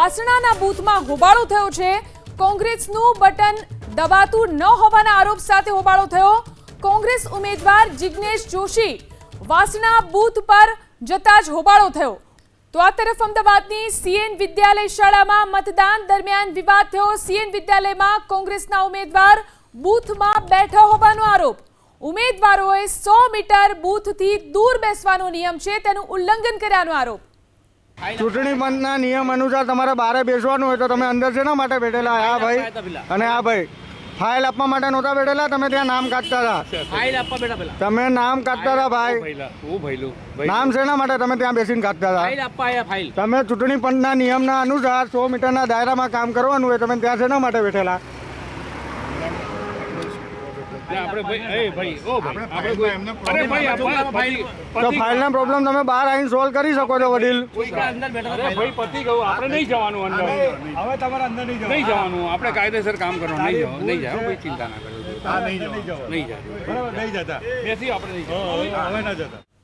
વાસણાના બૂથમાં હોબાળો થયો છે। કોંગ્રેસનું બટન દબાતું ન હોવાના આરોપ સાથે હોબાળો થયો। કોંગ્રેસ ઉમેદવાર જિગ્નેશ જોશી વાસણા બૂથ પર જતા જ હોબાળો થયો। તો આ તરફ અમદાવાદની સીએન વિદ્યાલય શાળામાં મતદાન દરમિયાન વિવાદ થયો। સીએન વિદ્યાલયમાં કોંગ્રેસના ઉમેદવાર બૂથમાં બેઠા હોવાનો આરોપ। ઉમેદવારોએ 100 મીટર બૂથથી દૂર બેસવાનો નિયમ છે તેનું ઉલ્લંઘન કર્યાનો આરોપ। ચૂંટણી પંચના નિયમ અનુસાર તમારે બહાર બેસવાનું હોય તો તમે અંદર શેના માટે બેઠેલા? આ ભાઈ અને આ ભાઈ ફાઇલ આપવા માટે નહોતા બેઠેલા, તમે ત્યાં નામ કાઢતા હતા। ફાઇલ આપવા બેઠા પેલા તમે નામ કાઢતા હતા ભાઈ, હું ભઈલું નામ શેના માટે તમે ત્યાં બેસીને કાઢતા ફાઇલ હતા? આપવા આયા ફાઇલ તમે ચૂંટણી પંચના નિયમના અનુસાર 100 મીટરના દાયરામાં કામ કરવાનું હોય, તમે ત્યાં શેના માટે બેઠેલા? આપણે ભાઈ એ ભાઈ ઓ ભાઈ આપણે એમને અરે ભાઈ આપણા ફાઇલ તો ફાઇલના પ્રોબ્લેમ તમે બહાર આવીને સોલ્વ કરી શકો છો વડીલ। કોઈ અંદર બેઠા અરે ભાઈ પતિ ગયું, આપણે નહીં જવાનું અંદર, હવે તમારે અંદર નહીં જવાનું, આપણે કાયદેસર કામ કરવાનું, નહીં જાવ ભાઈ, ચિંતા ના કરો, નહીં નહીં જાય બરાબર, નહીં જતા બેસી આપણે નહીં જવાનું। હવે ના જતા।